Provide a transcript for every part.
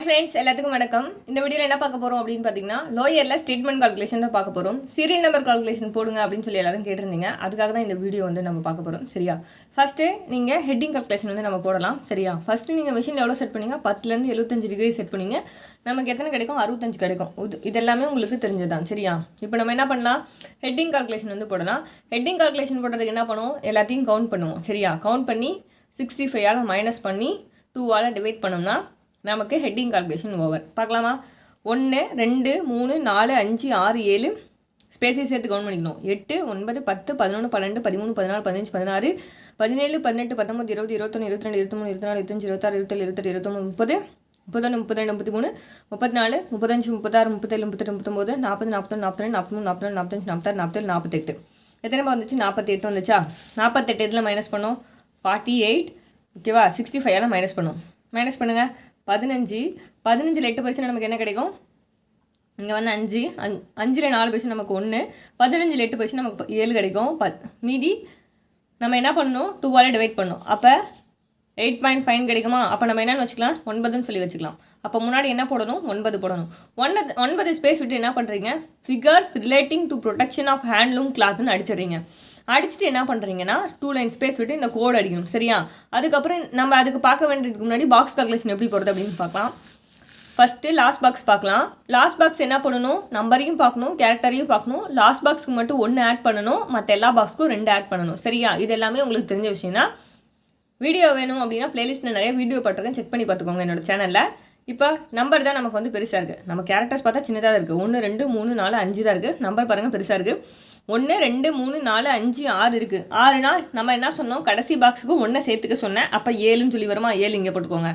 Friends எல்லாத்துக்கும் வணக்கம். இந்த வீடியோவில் என்ன பார்க்க போகிறோம் அப்படின்னு பார்த்தீங்கன்னா லோயரில் ஸ்டேட்மெண்ட் கால்குலேஷன் தான் பார்க்க போகிறோம். சீரியல் நம்பர் கால்குலேஷன் போடுங்க அப்படின்னு சொல்லி எல்லாரும் கேட்டிருந்தீங்க. அதுக்காக தான் இந்த வீடியோ வந்து நம்ம பார்க்க போகிறோம். சரியா, ஃபஸ்ட்டு நீங்கள் ஹெட்டிங் கால்குலேஷன் வந்து நம்ம போடலாம். சரியா, ஃபஸ்ட்டு நீங்கள் மிஷின் எவ்வளோ செட் பண்ணிங்க, 10லேருந்து 75 டிகிரி செட் பண்ணிங்க. நமக்கு எத்தனை கிடைக்கும், 65 கிடைக்கும். இதெல்லாமே உங்களுக்கு தெரிஞ்சதான். சரியா, இப்போ நம்ம என்ன பண்ணலாம், ஹெட்டிங் கால்குலேஷன் வந்து போடலாம். ஹெட்டிங் கால்குலேஷன் போடுறதுக்கு என்ன பண்ணுவோம், எல்லாத்தையும் கவுண்ட் பண்ணுவோம். சரியா, கவுண்ட் பண்ணி 65ஆல் மைனஸ் பண்ணி 2ஆல் டிவைட் பண்ணோம்னா நமக்கு ஹெட்டிங் கால்குலேஷன் ஓவர். பார்க்கலாமா, 1 2 3 4 5 6 7 ஸ்பேஸை சேர்த்து கவுண்ட் பண்ணிக்கணும். 8 9 10 11 12 13 14 15 16 17 18 19 20 21 22 23 24 25 26 27 28 29 30 31 32 33 34 35 36 37 38 39 40 41 42 43 44 45 46 47 எத்தனை வந்துச்சு, 48 வந்துச்சா. 48 இதில் மைனஸ் பண்ணோம் 48. ஓகேவா, 65ஆல் மைனஸ் பண்ணோம். மைனஸ் பண்ணுங்கள் 15. 15ல் 8% நமக்கு என்ன கிடைக்கும், இங்கே வந்து 5. 5ல் 4% நமக்கு 1. 15ல் 8% நமக்கு 7 கிடைக்கும். மீதி நம்ம என்ன பண்ணணும், 2ஆல் டிவைட் பண்ணணும். அப்போ 8.5 கிடைக்குமா. அப்போ நம்ம என்னென்னு வச்சுக்கலாம், 9ன்னு சொல்லி வச்சுக்கலாம். அப்போ முன்னாடி என்ன போடணும், 9 போடணும். 9 ஸ்பேஸ் விட்டு என்ன பண்ணுறீங்க, figures relating to production of handloom கிளாத்னு அடிச்சிடுறீங்க. அடிச்சுட்டு என்ன பண்ணுறீங்கன்னா 2 லைன் ஸ்பேஸ் விட்டு இந்த கோடு அடிக்கணும். சரியா, அதுக்கப்புறம் நம்ம அதுக்கு பார்க்க வேண்டியதுக்கு முன்னாடி பாக்ஸ் கால்குலேஷன் எப்படி போடுறது அப்படின்னு பார்க்கலாம். ஃபஸ்ட்டு லாஸ்ட் பாக்ஸ் பார்க்கலாம். லாஸ்ட் பாக்ஸ் என்ன பண்ணணும், நம்பரையும் பார்க்கணும், கேரக்டரையும் பார்க்கணும். லாஸ்ட் பாக்ஸ்க்கு மட்டும் 1 ஆட் பண்ணணும், மற்ற எல்லா பாக்ஸ்க்கும் 2 ஆட் பண்ணணும். சரியா, இது எல்லாமே உங்களுக்கு தெரிஞ்ச விஷயம் தான். வீடியோ வேணும் அப்படின்னா பிளேலிஸ்ட்டில் நிறைய வீடியோ போட்டிருக்கேன், செக் பண்ணி பார்த்துக்கோங்க என்னோட சேனலில். இப்போ நம்பர் தான் நமக்கு வந்து பெருசாக இருக்குது, நம்ம கேரக்டர்ஸ் பார்த்தா சின்னதாக இருக்குது. 1 2 3 4 5 தான் இருக்குது. நம்பர் பாருங்கள் பெருசாக இருக்குது. 1 2 3 4 5 6 இருக்குது. 6னா நம்ம என்ன சொன்னோம், கடைசி பாக்ஸுக்கு 1 சேர்த்துக்க சொன்னேன். அப்போ 7ன்னு சொல்லி வருமா, 7 இங்கே போட்டுக்கோங்க.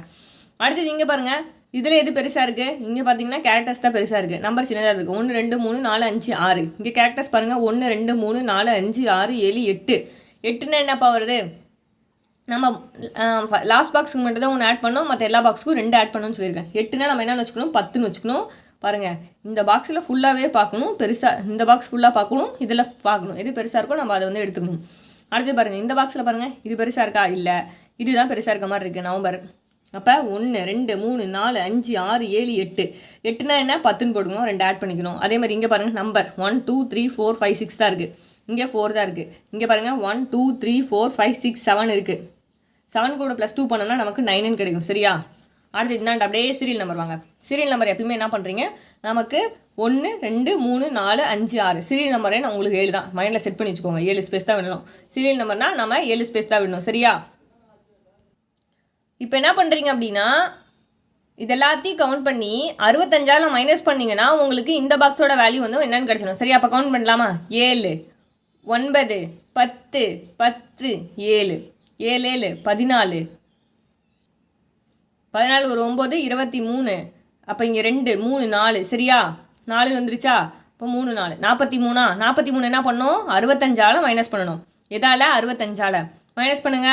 அடுத்தது இங்கே பாருங்கள், இதில் எது பெருசாக இருக்குது, இங்கே பார்த்தீங்கன்னா கேரக்டர்ஸ் தான் பெருசாக இருக்குது, நம்பர் சின்னதாக இருக்குது. 1 2 3 4 5 6. இங்கே கேரக்டர்ஸ் பாருங்கள், 1 2 3 4 5 6 7 8. 8னா என்னப்பா வருது, நம்ம லாஸ்ட் பாக்ஸுக்கு மட்டும் தான் 1 ஆட் பண்ணோம், மற்ற எல்லா பாக்ஸுக்கும் 2 ஆட் பண்ணணும்னு சொல்லியிருக்கேன். 8னா நம்ம என்னென்னு வச்சுக்கணும், 10ன்னு வச்சுக்கணும். பாருங்கள், இந்த பாக்ஸில் ஃபுல்லாகவே பார்க்கணும், பெருசாக இந்த பாக்ஸ் ஃபுல்லாக பார்க்கணும், இதில் பார்க்கணும், எது பெருசாக இருக்கோ நம்ம அதை வந்து எடுத்துக்கணும். அடுத்து பாருங்கள், இந்த பாக்ஸில் பாருங்கள், இது பெருசாக இருக்கா, இல்லை இதுதான் பெருசாக இருக்க மாதிரி இருக்குது, நவம்பர். அப்போ 1 2 3 4 5 6 7 8. 8னா என்ன, 10ன்னு போட்டுக்கணும், 2 ஆட் பண்ணிக்கணும். அதே மாதிரி இங்கே பாருங்கள், நம்பர் 1 2 3 4 5 6 தான் இருக்குது, இங்கே 4 தான் இருக்குது. இங்கே பாருங்கள் 1 2 3 4 5 6 7 இருக்குது. 7 கூட +2 பண்ணோம்னா நமக்கு 9ன்னு கிடைக்கும். சரியா, அடுத்து இந்தாண்ட அப்படியே சீரியல் நம்பர் வாங்க. சீரியல் நம்பர் எப்பயுமே என்ன பண்ணுறீங்க, நமக்கு 1 2 3 4 5 6 சீரியல் நம்பரே நான் உங்களுக்கு 7 தான் மைண்டில் செட் பண்ணி வச்சுக்கோங்க. 7 ஸ்பேஸ் தான் விடணும். சீரியல் நம்பர்னா நம்ம 7 ஸ்பேஸ் தான் விடணும். சரியா, இப்போ என்ன பண்ணுறீங்க அப்படின்னா இதெல்லாத்தையும் கவுண்ட் பண்ணி 65ஆல் மைனஸ் பண்ணிங்கன்னா உங்களுக்கு இந்த பாக்ஸோட வேல்யூ வந்து என்னென்னு கிடச்சிடும். சரியா, அப்போ கவுண்ட் பண்ணலாமா, 7 9 10 10 7 7 7 14 14 ஒரு 9 23. அப்போ இங்கே 2 3 4. சரியா, 4 வந்துருச்சா. இப்போ 3 4 43. 43 என்ன பண்ணணும், 65ஆல் மைனஸ் பண்ணணும். எதால், 65ஆல் மைனஸ் பண்ணுங்க.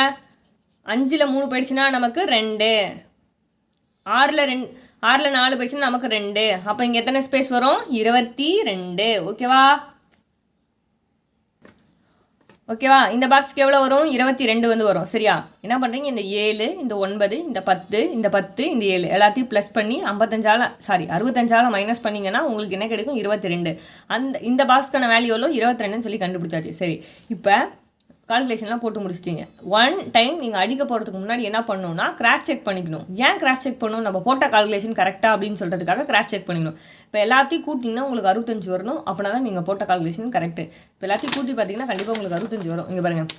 5ல் 3 போயிடுச்சுன்னா நமக்கு 2. 6ல் 4 போயிடுச்சுன்னா நமக்கு 2. அப்போ இங்கே எத்தனை ஸ்பேஸ் வரும், 22. ஓகேவா, ஓகேவா. இந்த பாக்ஸ்க்கு எவ்வளோ வரும், 22 வந்து வரும். சரியா, என்ன பண்ணுறீங்க, இந்த 7 இந்த 9 இந்த 10 இந்த 10 இந்த 7 எல்லாத்தையும் ப்ளஸ் பண்ணி 65ஆல் மைனஸ் பண்ணிங்கன்னா உங்களுக்கு என்ன கிடைக்கும், 22. இந்த பாக்ஸ்க்கான வேல்யூ எவ்வளோ, 22ன்னு சொல்லி கண்டுபிடிச்சாச்சு. சரி, இப்போ கால்குலேஷன்லாம் போட்டு முடிச்சிட்டிங்க. 1 டைம் நீங்கள் அடிக்க போகிறதுக்கு முன்னாடி என்ன பண்ணணும்னா கிராஸ் செக் பண்ணிக்கணும். ஏன் கிராஸ் செக் பண்ணணும், நம்ம போட்ட கால்குலேஷன் கரெக்டாக அப்படின்னு சொல்கிறதுக்காக கிராஸ் செக் பண்ணிக்கணும். இப்போ எல்லாத்தையும் கூட்டிங்கன்னா உங்களுக்கு 65 வரணும், அப்படின்னா தான் நீங்கள் போட்ட கால்குலேஷன் கரெக்டு. இப்போ எல்லாத்தையும் கூட்டி பார்த்தீங்கன்னா கண்டிப்பாக உங்களுக்கு 65 வரும். இங்கே பாருங்கள்,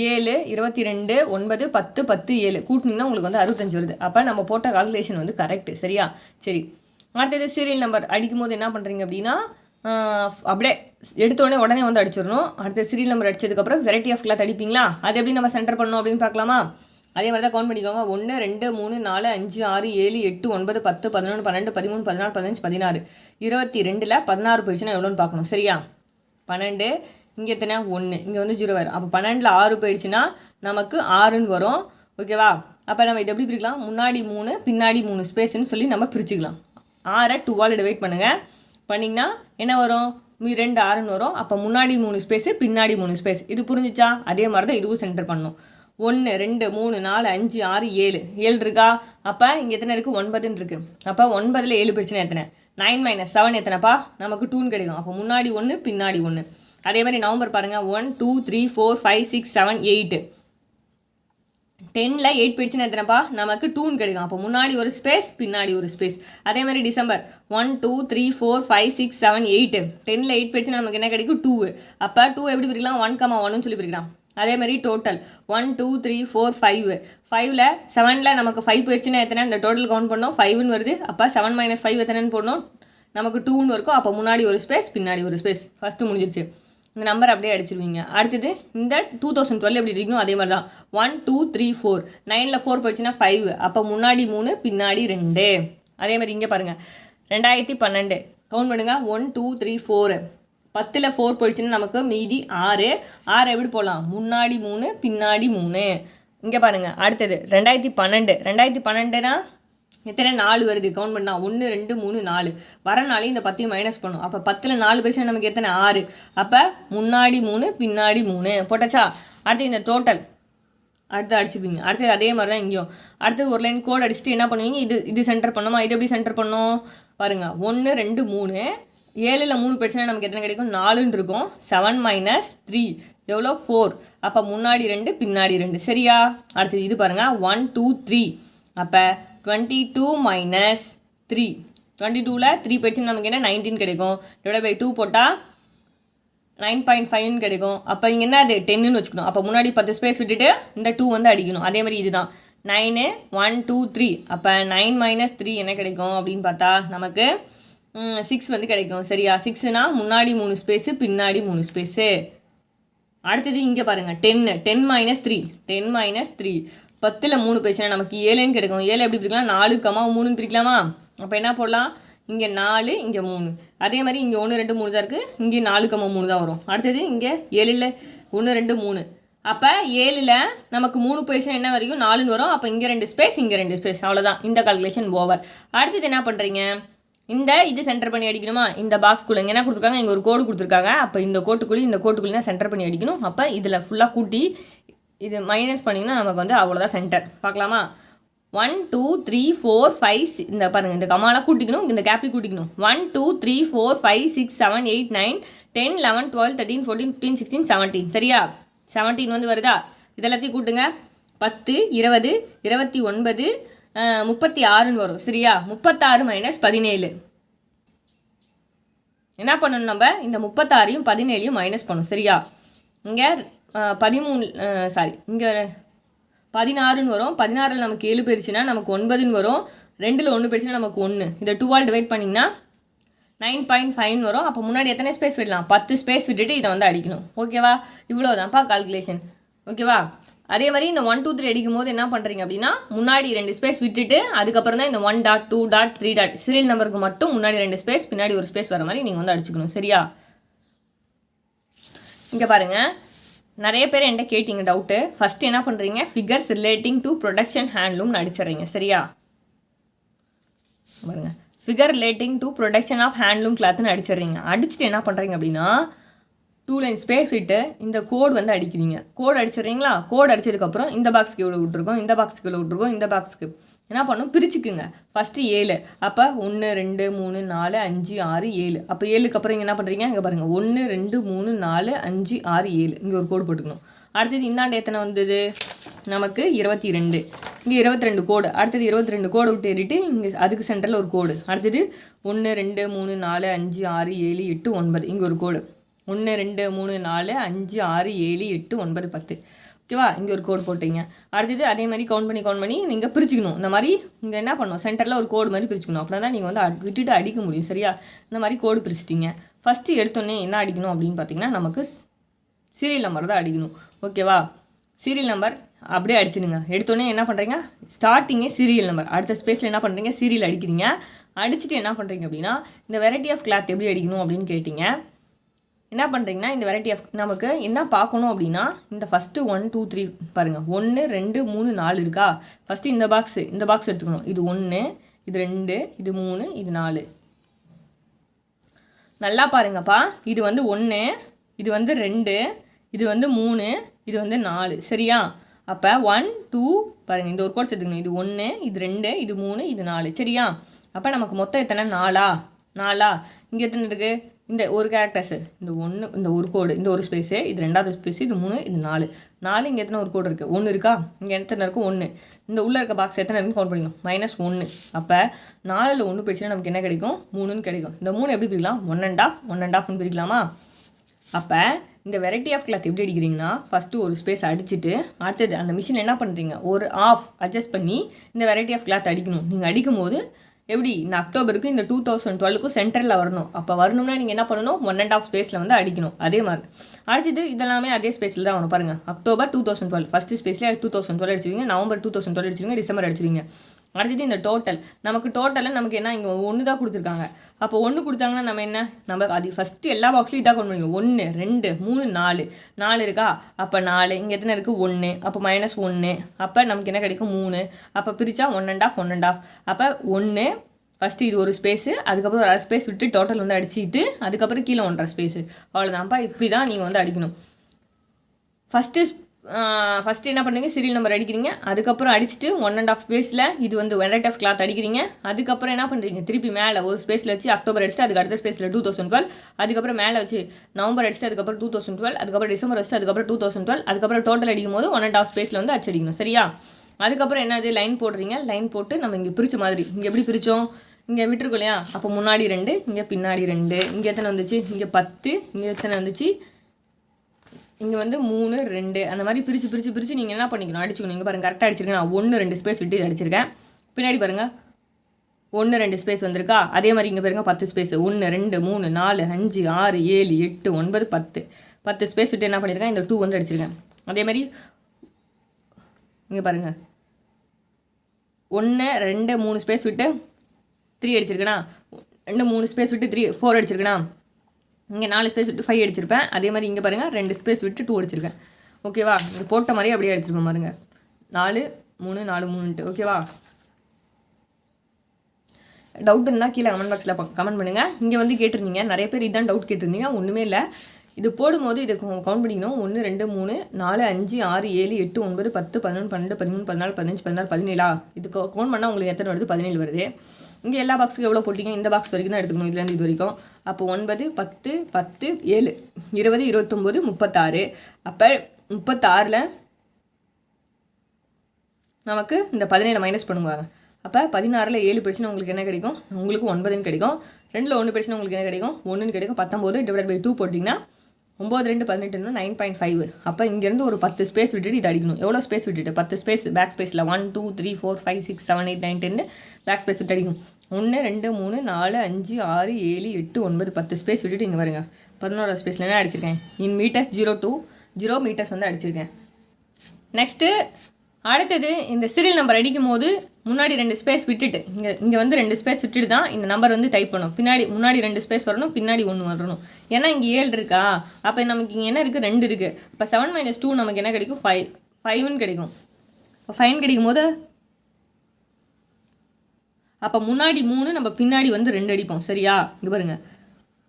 7 22 9 10 10 7 கூட்டினீங்கன்னா உங்களுக்கு வந்து 65 வருது. அப்போ நம்ம போட்ட கால்குலேஷன் வந்து கரெக்டு. சரியா, சரி. அடுத்தது சீரியல் நம்பர் அடிக்கும் போது என்ன பண்ணுறீங்க அப்படின்னா அப்படியே எடுத்தோடனே உடனே வந்து அடிச்சிடணும். அடுத்த சீரியல் நம்பர் அடிச்சதுக்கப்புறம் வெரைட்டி ஆஃப் கிளாத் அடிப்பீங்களா, அது எப்படி நம்ம சென்டர் பண்ணணும் அப்படின்னு பார்க்கலாமா. அதே மாதிரி தான் கவுண்ட் பண்ணிக்கோங்க. 1 2 3 4 5 6 7 8 9 10 11 12 13 14 15 16 22ல் 16 போயிடுச்சுன்னா எவ்வளோன்னு பார்க்கணும். சரியா, 12. இங்கே எத்தனை, 1. இங்கே வந்து 0 வரும். அப்போ 12ல் 6 போயிடுச்சுன்னா நமக்கு 6ன்னு வரும். ஓகேவா, அப்போ நம்ம இதை எப்படி பிரிக்கலாம், முன்னாடி 3 பின்னாடி 3 ஸ்பேஸ்ன்னு சொல்லி நம்ம பிரிச்சுக்கலாம். 6 2ஆல் டிவைட் பண்ணுங்கள். பண்ணிங்கன்னா என்ன வரும், 2 6ன்னு வரும். அப்போ முன்னாடி 3 ஸ்பேஸு பின்னாடி 3 ஸ்பேஸ். இது புரிஞ்சிச்சா. அதே மாதிரி தான் இதுவும் சென்டர் பண்ணணும். 1 2 3 4 5 6 7 7 இருக்கா? அப்போ இங்கே எத்தனை இருக்குது? 9ன்னு இருக்குது. அப்போ 9ல் 7 போயிடுச்சுன்னா எத்தனை? 9 - 7 எத்தனைப்பா? நமக்கு 2ன்னு கிடைக்கும். அப்போ முன்னாடி 1 பின்னாடி 1. அதே மாதிரி நவம்பர் பாருங்கள், 1 2 3 4 5 6 7 8. 10ல் 8 போயிடுச்சுன்னா எத்தனைப்பா? நமக்கு 2ன்னு கிடைக்கும். அப்போ முன்னாடி ஒரு ஸ்பேஸ் பின்னாடி ஒரு ஸ்பேஸ். அதே மாதிரி டிசம்பர் 1 2 3 4 5 6 7 8. 10ல் 8 போயிடுச்சுன்னா நமக்கு என்ன கிடைக்கும்? 2. அப்போ 2 எப்படி பிரிக்கலாம்? 1,1ன்னு சொல்லி பிரிக்கலாம். அதே மாதிரி டோட்டல் 1 2 3 4 5. 5ல் 7ல் நமக்கு 5 போயிடுச்சுன்னா எத்தனை? இந்த டோட்டல் கவுண்ட் பண்ணோம், 5ன்னு வருது. அப்போ 7 - 5 எத்தனைன்னு போடணும்? நமக்கு 2ன்னு இருக்கும். அப்போ முன்னாடி ஒரு ஸ்பேஸ் பின்னாடி ஒரு ஸ்பேஸ். ஃபஸ்ட்டு முடிஞ்சிருச்சு. இந்த நம்பர் அப்படியே அடிச்சிருவீங்க. அடுத்தது இந்த 2012 எப்படி இருக்கணும்? அதே மாதிரி தான் 1 2 3 4. 9ல் 4 போயிடுச்சுன்னா 5. அப்போ முன்னாடி 3 பின்னாடி 2. அதே மாதிரி இங்கே பாருங்கள், 2012 கவுண்ட் பண்ணுங்கள். 1 2 3 4. 10ல் 4 போயிடுச்சுன்னா நமக்கு மீதி 6. 6 எப்படி போகலாம்? முன்னாடி 3 பின்னாடி 3. இங்கே பாருங்கள், அடுத்தது 2012. 2012னா எத்தனை? 4 வருது. கவுண்ட் பண்ணால் 1 2 3 4. வரனாலே இந்த 10 மைனஸ் பண்ணும். அப்போ 10ல் 4 போயிடுச்சுன்னா நமக்கு எத்தனை? 6. அப்போ முன்னாடி 3 பின்னாடி 3 போட்டாச்சா? அடுத்து இந்த டோட்டல் அடுத்து அடிச்சுப்பீங்க. அடுத்தது அதே மாதிரி தான் இங்கேயும். அடுத்தது ஒரு லைன் கோட் அடிச்சுட்டு என்ன பண்ணுவீங்க? இது சென்டர் பண்ணுமா? இது எப்படி சென்டர் பண்ணும் பாருங்கள். 1 2 3. 7ல் 3 போயிடுச்சுன்னா நமக்கு எத்தனை கிடைக்கும்? 4ன்னு இருக்கும். 7 - 3 எவ்வளோ? 4. அப்போ முன்னாடி 2 பின்னாடி 2. சரியா? அடுத்தது இது பாருங்கள், 1 2 3. அப்போ 22 - 3. 22ல் 3 போயிடுச்சுன்னா நமக்கு என்ன? 19 கிடைக்கும். /2 போட்டால் 9.5ன்னு கிடைக்கும். அப்போ இங்கே என்ன? அது 10ன்னு வச்சுக்கணும். அப்போ முன்னாடி 10 ஸ்பேஸ் விட்டுட்டு இந்த 2 வந்து அடிக்கணும். அதே மாதிரி இதுதான் 9 1 2 3. அப்போ 9 - 3 என்ன கிடைக்கும் அப்படின்னு பார்த்தா நமக்கு 6 வந்து கிடைக்கும். சரியா? 6னா முன்னாடி 3 ஸ்பேஸு பின்னாடி 3 ஸ்பேஸு. அடுத்தது இங்கே பாருங்கள், 10 10 - 3. 10 - 3. 10ல் 3 போயிடுச்சுன்னா நமக்கு 7ன்னு கிடைக்கும். 7 எப்படி பிரிக்கலாம்? 4,3ன்னு பிரிக்கலாமா? அப்போ என்ன போடலாம்? இங்கே 4 இங்கே 3. அதே மாதிரி இங்கே 1 2 3 தான் இருக்குது. இங்கே 4,3 தான் வரும். அடுத்தது இங்கே 7ல் 1 2 3. அப்போ 7ல் நமக்கு 3 போயிடுச்சுன்னா என்ன வரைக்கும்? 4ன்னு வரும். அப்போ இங்கே 2 ஸ்பேஸ் இங்கே 2 ஸ்பேஸ். அவ்வளோதான், இந்த கால்குலேஷன் ஓவர். அடுத்தது என்ன பண்ணுறீங்க? இது சென்டர் பண்ணி அடிக்கணுமா? இந்த பாக்ஸ்குள்ளே இங்கே என்ன கொடுத்துருக்காங்க? இங்கே ஒரு கோடு கொடுத்துருக்காங்க. அப்போ இந்த கோட்டுக்குள்ளே தான் சென்டர் பண்ணி அடிக்கணும். அப்போ இதில் ஃபுல்லாக கூட்டி இது மைனஸ் பண்ணிங்கன்னா நமக்கு வந்து அவ்வளோதான் சென்டர். பார்க்கலாமா? 1 2 3 4 5 இந்த பாருங்கள், இந்த கமாலாம் கூட்டிக்கணும், இந்த கேப்பி கூட்டிக்கணும். 1 2 3 4 5 6 7 8 9 10 11 12 13 14 15 16 17. சரியா? 17 வந்து வருதா? இதெல்லாத்தையும் கூட்டுங்க. 10 20 29 36ன்னு வரும். சரியா? 36 - 17. என்ன பண்ணணும்? நம்ம இந்த 36ஐயும் 17ஐயும் மைனஸ் பண்ணணும். சரியா? இங்கே 13 இங்கே 16ன்னு வரும். 16ல் நமக்கு 7 போயிடுச்சுன்னா நமக்கு 9ன்னு வரும். 2ல் 1 போயிடுச்சுன்னா நமக்கு 1. இதை 2ஆல் டிவைட் பண்ணிங்கன்னா 9.5ன்னு வரும். அப்போ முன்னாடி எத்தனை ஸ்பேஸ் விடலாம்? 10 ஸ்பேஸ் விட்டுட்டு இதை வந்து அடிக்கணும். ஓகேவா? இவ்வளோதான்ப்பா கால்குலேஷன். ஓகேவா? அதே மாதிரி இந்த 1 2 3 அடிக்கும் போது என்ன பண்ணுறீங்க அப்படின்னா, முன்னாடி 2 ஸ்பேஸ் விட்டுட்டு அதுக்கப்புறம் தான் இந்த 1 டாட் 2 டாட் 3 டாட் சீரியல் நம்பருக்கு மட்டும் முன்னாடி 2 ஸ்பேஸ் பின்னாடி ஒரு ஸ்பேஸ் வர மாதிரி நீங்கள் வந்து அடிச்சுக்கணும். சரியா? இங்கே பாருங்கள், நிறைய பேர் என்கிட்ட கேட்டிங்க டவுட்டு. ஃபஸ்ட்டு என்ன பண்ணுறீங்க? ஃபிகர்ஸ் ரிலேட்டிங் டு ப்ரொடக்ஷன் ஹேண்ட்லூம்னு அடிச்சிடுறீங்க. சரியா? பாருங்கள், figure relating to production of handloom கிளாத்னு அடிச்சிடுறீங்க. அடிச்சுட்டு என்ன பண்ணுறீங்க அப்படின்னா, 2 லைன் ஸ்பேஸ் விட்டு இந்த கோடு வந்து அடிக்கிறீங்க. கோடு அடிச்சிடுறீங்களா? கோடு அடிச்சதுக்கப்புறம் இந்த பாக்ஸுக்கு இவ்வளோ விட்டுருக்கோம், இந்த பாக்ஸுக்கு இவ்வளோ விட்டுருக்கோம், இந்த பாக்ஸுக்கு என்ன பண்ணும்? பிரிச்சுக்குங்க. ஃபஸ்ட்டு 7. அப்போ 1 2 3 4 5 6 7. அப்போ 7க்கு அப்புறம் இங்கே என்ன பண்ணுறீங்க? இங்கே பாருங்கள், 1 2 3 4 5 6 7. இங்கே ஒரு கோடு போட்டுக்கணும். அடுத்தது இந்தாண்டு எத்தனை வந்தது? நமக்கு 22. இங்கே 22 கோடு. அடுத்தது 22 கோடு விட்டு ஏறிட்டு இங்கே அதுக்கு சென்டரில் ஒரு கோடு. அடுத்தது 1 2 3 4 5 6 7 8 9. இங்கே ஒரு கோடு. 1 2 3 4 5 6 7 8 9 10. ஓகேவா? இங்கே ஒரு கோடு போட்டிங்க. அடுத்தது அதே மாதிரி கவுண்ட் பண்ணி நீங்கள் பிரிச்சுக்கணும். இந்த மாதிரி இங்கே என்ன பண்ணணும்? சென்டரில் ஒரு கோடு மாதிரி பிரிச்சுக்கணும். அப்படின்னா தான் நீங்கள் வந்து விட்டுட்டு அடிக்க முடியும். சரியா? இந்த மாதிரி கோடு பிரிச்சிட்டிங்க. ஃபஸ்ட்டு எடுத்தோடனே என்ன அடிக்கணும் அப்படின்னு பார்த்தீங்கன்னா, நமக்கு சீரியல் நம்பர் தான் அடிக்கணும். ஓகேவா? சீரியல் நம்பர் அப்படியே அடிச்சிடுங்க. எடுத்தோடனே என்ன பண்ணுறீங்க? ஸ்டார்டிங்கே சீரியல் நம்பர், அடுத்த ஸ்பேஸில் என்ன பண்ணுறீங்க? சீரியல் அடிக்கிறீங்க. அடிச்சுட்டு என்ன பண்ணுறீங்க அப்படின்னா, இந்த வெரைட்டி ஆஃப் கிளாத் எப்படி அடிக்கணும் அப்படின்னு கேட்டிங்க. என்ன பண்ணுறீங்கன்னா, இந்த வெரைட்டி ஆஃப் நமக்கு என்ன பார்க்கணும் அப்படின்னா, இந்த ஃபஸ்ட்டு 1 2 3 பாருங்கள், 1 2 3 4 இருக்கா? ஃபஸ்ட்டு இந்த பாக்ஸ் எடுத்துக்கணும். இது 1, இது 2, இது 3, இது 4. நல்லா பாருங்கப்பா. இது வந்து 1, இது வந்து 2, இது வந்து 3, இது வந்து 4. சரியா? அப்போ 1 2 பாருங்கள், இந்த ஒரு கோட் சேர்த்துக்கணும். இது 1, இது 2, இது 3, இது 4. சரியா? அப்போ நமக்கு மொத்தம் எத்தனை? 4. இங்கே எத்தனை இருக்குது? இந்த ஒரு கேரக்டர்ஸு, இந்த 1, இந்த ஒரு கோடு, இந்த ஒரு ஸ்பேஸு, இது 2வது ஸ்பேஸு, இது 3, இது 4. இங்கே எத்தனை ஒரு கோடு இருக்குது? 1 இருக்கா? இங்கே எத்தனை இருக்குது? 1. இந்த உள்ளே இருக்க பாக்ஸ் எத்தனை இருக்குன்னு கவுண்ட் பண்ணிக்கணும். -1. அப்போ 4ல் 1 போயிடுச்சுன்னா நமக்கு என்ன கிடைக்கும்? 3ன்னு கிடைக்கும். இந்த 3 எப்படி பிரிக்கலாம்? 1.5 பிரிக்கலாமா? அப்போ இந்த வெரைட்டி ஆஃப் கிளாத் எப்படி அடிக்கிறீங்கன்னா, ஃபஸ்ட்டு ஒரு ஸ்பேஸ் அடிச்சுட்டு அடுத்தது அந்த மிஷின் என்ன பண்ணுறீங்க, ஒரு ஆஃப் அட்ஜஸ்ட் பண்ணி இந்த வெரைட்டி ஆஃப் கிளாத் அடிக்கணும். நீங்கள் அடிக்கும் போது எப்படி இந்த அக்டோபருக்கு இந்த 2012க்கும் சென்டரில் வரணும். அப்போ வரணும்னா நீங்கள் என்ன பண்ணணும்? 1.5 ஸ்பேஸில் வந்து அடிக்கணும். அதே மாதிரி அடிச்சுட்டு இதெல்லாமே அதே ஸ்பேஸில் தான் வரணும். பாருங்கள், அக்டோபர் 2012 ஃபஸ்ட்டு ஸ்பேஸில் 2012 அடிச்சிருவீங்க, நவம்பர் 2012 அடிச்சிருவீங்க, டிசம்பர் அடிச்சிருவீங்க. அடுத்தது இந்த டோட்டல், நமக்கு என்ன இங்கே 1 தான் கொடுத்துருக்காங்க. அப்போ 1 கொடுத்தாங்கன்னா நம்ம அது ஃபஸ்ட்டு எல்லா பாக்ஸ்லையும் இதாக கொண்டு பண்ணிக்கணும். 1 2 3 4 இருக்கா? அப்போ 4. இங்கே எத்தனை இருக்குது? 1. அப்போ -1. அப்போ நமக்கு என்ன கிடைக்கும்? 3. அப்போ பிரித்தா 1.5. அப்போ 1 ஃபஸ்ட்டு இது ஒரு ஸ்பேஸு, அதுக்கப்புறம் ஒரு அரை ஸ்பேஸ் விட்டு டோட்டல் வந்து அடிச்சுட்டு அதுக்கப்புறம் கீழே 1.5 ஸ்பேஸு. அவ்வளோதான்ப்பா. இப்படி தான் நீங்கள் வந்து அடிக்கணும். ஃபஸ்ட்டு என்ன பண்ணுறீங்க? சீரியல் நம்பர் அடிக்கிறீங்க, அதுக்கப்புறம் அடிச்சுட்டு 1.5 ஸ்பேஸில் இது வந்து வெரைட்டி ஆஃப் கிளாத் அடிக்கிறீங்க. அதுக்கப்புறம் என்ன பண்ணுறீங்க? திருப்பி மேலே ஒரு ஸ்பேஸில் வச்சு அக்டோபர் அடிச்சுட்டு அதுக்கு அடுத்த ஸ்பேஸில் 2012, அதுக்கப்புறம் மேலே வச்சு நவம்பர் அடிச்சுட்டு அதுக்கப்புறம் 2012, அதுக்கப்புறம் டிசம்பர் வச்சுட்டு அதுக்கப்புறம் 2012, அதுக்கப்புறம் டோட்டல் அடிக்கும் போது 1.5 ஸ்பேஸில் வந்து அடிக்கணும். சரியா? அதுக்கப்புறம் என்னது? லைன் போடுறீங்க. லைன் போட்டு நம்ம இங்கே பிரித்த மாதிரி, இங்கே எப்படி பிரித்தோம்? இங்கே விட்டுருக்கோம் இல்லையா? அப்போ முன்னாடி 2, இங்கே பின்னாடி 2, இங்கே எத்தனை வந்துச்சு? இங்கே 10, இங்கே எத்தனை வந்துச்சு? இங்கே வந்து 3 2 அந்த மாதிரி பிரித்து நீங்கள் என்ன பண்ணிக்கணும்? அடிச்சுக்கணும். இங்கே பாருங்கள், கரெக்டாக அடிச்சிருக்கேன். நான் 1 2 ஸ்பேஸ் விட்டு அடிச்சிருக்கேன். பின்னாடி பாருங்கள், 1 2 ஸ்பேஸ் வந்திருக்கா? அதே மாதிரி இங்கே பாருங்கள் 10 ஸ்பேஸ், 1 2 3 4 5 6 7 8 9 10 ஸ்பேஸ் விட்டு என்ன பண்ணியிருக்கேன்? இந்த 2 வந்து அடிச்சிருக்கேன். அதே மாதிரி இங்கே பாருங்கள், 1 2 3 ஸ்பேஸ் விட்டு 3 அடிச்சிருக்கேனா? 2 3 ஸ்பேஸ் விட்டு 4 அடிச்சிருக்கேனா? இங்கே 4 ஸ்பேஸ் விட்டு 5 அடிச்சிருப்பேன். அதே மாதிரி இங்கே பாருங்கள், 2 ஸ்பேஸ் விட்டு 2 அடிச்சிருக்கேன். ஓகேவா? இங்கே போட்ட மாதிரியே அப்படியே அடிச்சிருப்பேன் பாருங்க, 4 3 4 3ன்ட்டு. ஓகேவா? டவுட் இருந்தால் கீழே கமெண்ட் பாக்ஸில் கமெண்ட் பண்ணுங்கள். இங்கே வந்து கேட்டிருந்தீங்க, நிறைய பேர் இதுதான் டவுட் கேட்டிருந்தீங்க. ஒன்றுமே இல்லை, இது போடும்போது இது கவுண்ட் பண்ணிக்கணும். 1 2 3 4 5 6 7 8 9 10 11 12 13 14 15 16 17. இது கவுண்ட் பண்ணால் உங்களுக்கு எத்தனை வருது? 17 வருது. இங்கே எல்லா பாக்ஸுக்கு எவ்வளோ போட்டிங்க? இந்த பாக்ஸ் வரைக்கும் தான் எடுத்துக்கணும், இதுலேருந்து இது வரைக்கும். அப்போ 9 10 10 7 20 29 36. அப்போ 36ல் நமக்கு இந்த 17 மைனஸ் பண்ணுவாங்க. அப்போ 16ல் 7 போயிடுச்சுன்னா உங்களுக்கு என்ன கிடைக்கும்? உங்களுக்கு 9ன்னு கிடைக்கும். 2ல் 1 போயிடுச்சுன்னா உங்களுக்கு என்ன கிடைக்கும்? 1ன்னு கிடைக்கும். 19 / 2 போட்டிங்கன்னா 9 2 18 9.5. அப்போ இங்கேருந்து ஒரு 10 ஸ்பேஸ் விட்டுட்டு இது அடிக்கணும். எவ்வளோ ஸ்பேஸ் விட்டுட்டு? 10 ஸ்பேஸ் பேக் ஸ்பேஸில் 1 2 3 4 5 6 7 8 9 10 பேக் ஸ்பேஸ் விட்டு அடிக்கணும். 1 2 3 4 5 6 7 8 9 10 ஸ்பேஸ் விட்டுட்டு இங்கே வருங்க, 11வது ஸ்பேஸில் என்ன அடிச்சிருக்கேன்? இன் மீட்டர்ஸ் 0 மீட்டர்ஸ் வந்து அடிச்சிருக்கேன். நெக்ஸ்ட்டு அடுத்தது இந்த சீரியல் நம்பர் அடிக்கும் போது முன்னாடி 2 ஸ்பேஸ் விட்டுட்டு இங்கே வந்து 2 ஸ்பேஸ் விட்டுட்டு தான் இந்த நம்பர் வந்து டைப் பண்ணணும். முன்னாடி 2 ஸ்பேஸ் வரணும், பின்னாடி 1 வரணும். ஏன்னா இங்கே 7 இருக்கா? அப்போ நமக்கு இங்கே என்ன இருக்குது? 2 இருக்குது. இப்போ 7 - 2 நமக்கு என்ன கிடைக்கும்? 5ன்னு கிடைக்கும். இப்போ 5 கிடைக்கும் போது அப்போ முன்னாடி 3 நம்ம பின்னாடி வந்து 2 அடிப்போம். சரியா? இங்கே பாருங்கள்,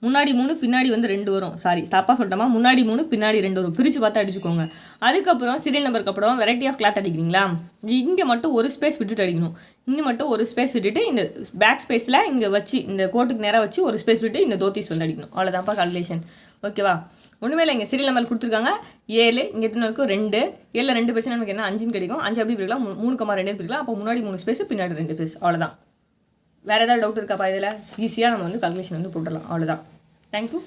முன்னாடி 3 பின்னாடி வந்து 2 வரும். சாரி, தப்பாக சொல்லிட்டோமா? முன்னாடி 3 பின்னாடி 2 வரும். பிரித்து பார்த்து அடிச்சுக்கோங்க. அதுக்கப்புறம் சீரியல் நம்பருக்கு அப்புறம் வெரைட்டி ஆஃப் கிளாத் அடிக்கிறீங்களா? இங்கே மட்டும் ஒரு ஸ்பேஸ் விட்டுட்டு அடிக்கணும். இங்கே மட்டும் ஒரு ஸ்பேஸ் விட்டுட்டு இந்த பேக் ஸ்பேஸில் இங்கே வச்சு இந்த கோட்டுக்கு நேராக வச்சு ஒரு ஸ்பேஸ் விட்டு இந்த தோத்திஸ் வந்து அடிக்கணும். அவ்வளோதான்ப்பா கால்குலேஷன். ஓகேவா? ஒன்றுமே இல்லை, இங்கே சீரியல் நம்பர் கொடுத்துருக்காங்க 7, இங்கே எத்தனை இருக்கும்? 2. 7ல் 2 பிரச்சனை நமக்கு என்ன? 5ன்னு கிடைக்கும். 5 எப்படி பிரிக்கலாம்? 3,2 பிரிக்கலாம். அப்போ முன்னாடி 3 ஸ்பேஸ், பின்னாடி 2 ஸ்பேஸ். அவ்வளோதான். வேறு ஏதாவது டவுட் இருக்காப்பா? இதில் ஈஸியாக நம்ம வந்து கால்குலேஷன் வந்து போட்டுடலாம். அவ்வளோதான். தேங்க்யூ.